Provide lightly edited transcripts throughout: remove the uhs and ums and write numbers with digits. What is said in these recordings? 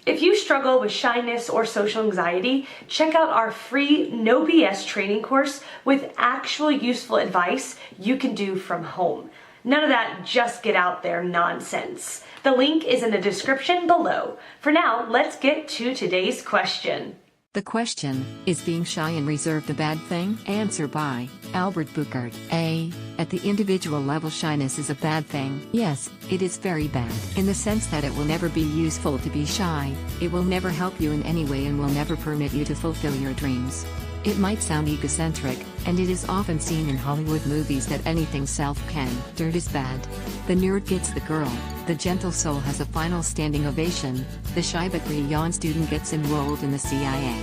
If you struggle with shyness or social anxiety, check out our free No BS training course with actual useful advice you can do from home. None of that just get out there nonsense. The link is in the description below. For now, let's get to today's question. The question, is being shy and reserved a bad thing? Answer by Albert Buchert. A. At the individual level, shyness is a bad thing. Yes, it is very bad. In the sense that it will never be useful to be shy, it will never help you in any way and will never permit you to fulfill your dreams. It might sound egocentric, and it is often seen in Hollywood movies that anything self-centered is bad. The nerd gets the girl, the gentle soul has a final standing ovation, the shy but brilliant student gets enrolled in the CIA.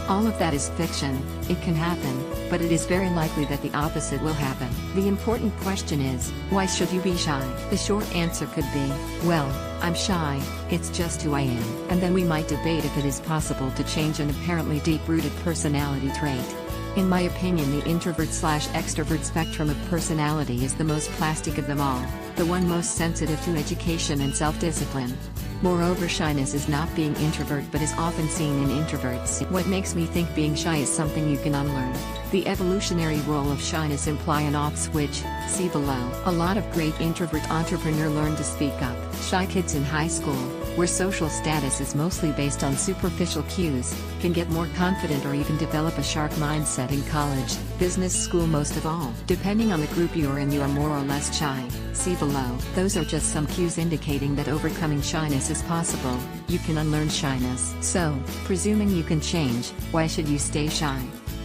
All of that is fiction. It can happen, but it is very likely that the opposite will happen. The important question is, why should you be shy? The short answer could be, well, I'm shy, it's just who I am. And then we might debate if it is possible to change an apparently deep-rooted personality trait. In my opinion, the introvert/extrovert spectrum of personality is the most plastic of them all, the one most sensitive to education and self-discipline. Moreover, shyness is not being introvert but is often seen in introverts. What makes me think being shy is something you can unlearn. The evolutionary role of shyness imply an off switch, see below. A lot of great introvert entrepreneurs learn to speak up. Shy kids in high school, where social status is mostly based on superficial cues, can get more confident or even develop a sharp mindset in college, business school most of all. Depending on the group you are in, you are more or less shy, see below. Those are just some cues indicating that overcoming shyness is possible. You can unlearn shyness. So, presuming you can change, why should you stay shy?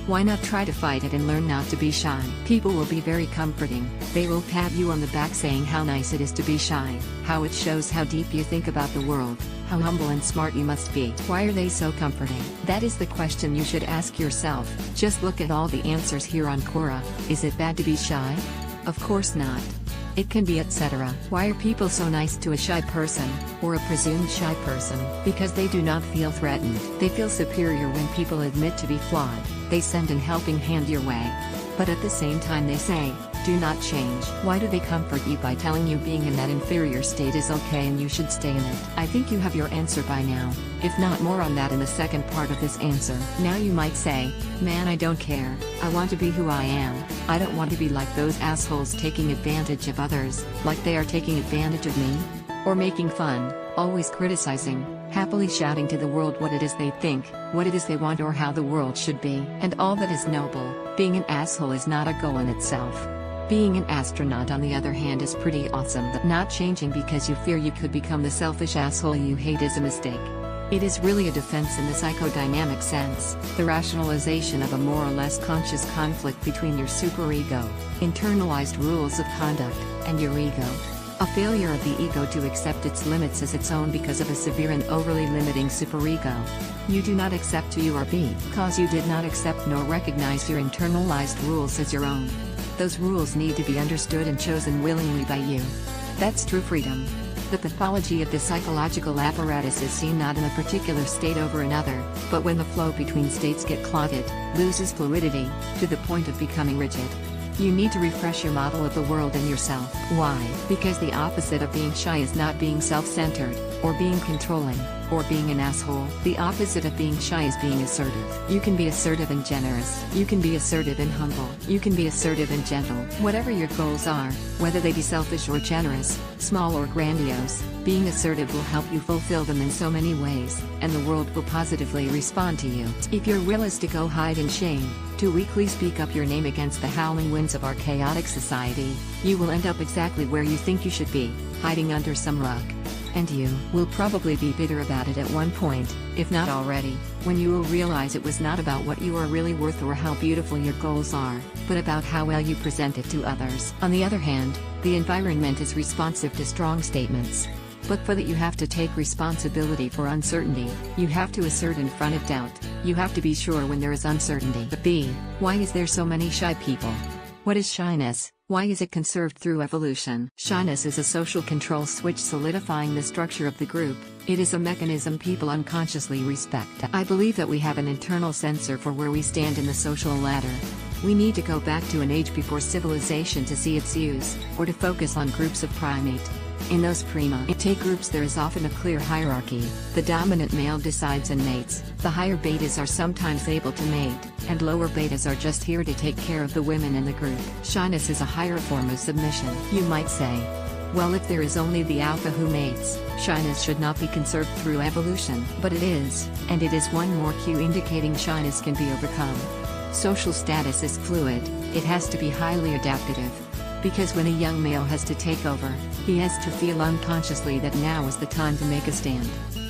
Why not try to fight it and learn not to be shy? People will be very comforting. They will pat you on the back saying how nice it is to be shy, how it shows how deep you think about the world, how humble and smart you must be. Why are they so comforting? That is the question you should ask yourself. Just look at all the answers here on Quora. Is it bad to be shy? Of course not. It can be etc. Why are people so nice to a shy person, or a presumed shy person? Because they do not feel threatened. They feel superior when people admit to be flawed. They send an helping hand your way. But at the same time they say, do not change. Why do they comfort you by telling you being in that inferior state is okay and you should stay in it? I think you have your answer by now. If not, more on that in the second part of this answer. Now you might say, man, I don't care. I want to be who I am. I don't want to be like those assholes taking advantage of others, like they are taking advantage of me. Or making fun, always criticizing, happily shouting to the world what it is they think, what it is they want or how the world should be. And all that is noble. Being an asshole is not a goal in itself. Being an astronaut on the other hand is pretty awesome. Not changing because you fear you could become the selfish asshole you hate is a mistake. It is really a defense in the psychodynamic sense, the rationalization of a more or less conscious conflict between your superego, internalized rules of conduct, and your ego. A failure of the ego to accept its limits as its own because of a severe and overly limiting superego. You do not accept who you are because you did not accept nor recognize your internalized rules as your own. Those rules need to be understood and chosen willingly by you. That's true freedom. The pathology of the psychological apparatus is seen not in a particular state over another, but when the flow between states get clogged, loses fluidity, to the point of becoming rigid. You need to refresh your model of the world and yourself. Why? Because the opposite of being shy is not being self-centered, or being controlling, or being an asshole. The opposite of being shy is being assertive. You can be assertive and generous. You can be assertive and humble. You can be assertive and gentle. Whatever your goals are, whether they be selfish or generous, small or grandiose, being assertive will help you fulfill them in so many ways, and the world will positively respond to you. If your will is to go hide in shame, to weakly speak up your name against the howling winds of our chaotic society, you will end up exactly where you think you should be, hiding under some rug. And you will probably be bitter about it at one point, if not already, when you will realize it was not about what you are really worth or how beautiful your goals are, but about how well you present it to others. On the other hand, the environment is responsive to strong statements. But for that you have to take responsibility for uncertainty, you have to assert in front of doubt, you have to be sure when there is uncertainty. B. Why is there so many shy people? What is shyness? Why is it conserved through evolution? Shyness is a social control switch solidifying the structure of the group. It is a mechanism people unconsciously respect. I believe that we have an internal sensor for where we stand in the social ladder. We need to go back to an age before civilization to see its use, or to focus on groups of primate In those primate groups there is often a clear hierarchy. The dominant male decides and mates, the higher betas are sometimes able to mate, and lower betas are just here to take care of the women in the group. Shyness is a higher form of submission. You might say, well, if there is only the alpha who mates, shyness should not be conserved through evolution. But it is, and it is one more cue indicating shyness can be overcome. Social status is fluid, it has to be highly adaptive. Because when a young male has to take over, he has to feel unconsciously that now is the time to make a stand.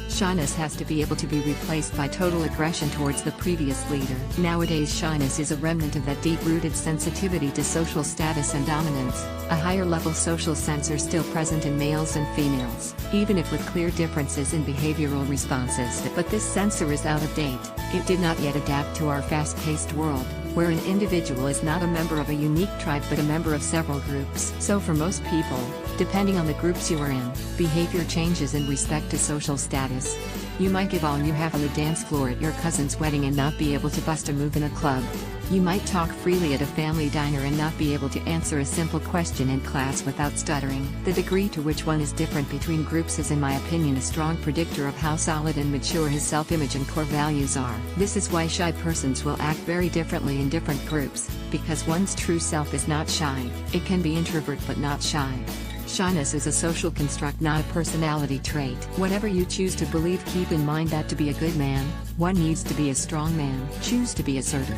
Shyness has to be able to be replaced by total aggression towards the previous leader. Nowadays shyness is a remnant of that deep-rooted sensitivity to social status and dominance. A higher-level social sense are still present in males and females, even if with clear differences in behavioral responses. But this sensor is out of date. It did not yet adapt to our fast-paced world, where an individual is not a member of a unique tribe but a member of several groups. So for most people, depending on the groups you are in, behavior changes in respect to social status. You might give all you have on the dance floor at your cousin's wedding and not be able to bust a move in a club. You might talk freely at a family diner and not be able to answer a simple question in class without stuttering. The degree to which one is different between groups is in my opinion a strong predictor of how solid and mature his self-image and core values are. This is why shy persons will act very differently in different groups, because one's true self is not shy. It can be introvert but not shy. Shyness is a social construct, not a personality trait. Whatever you choose to believe, keep in mind that to be a good man, one needs to be a strong man. Choose to be assertive.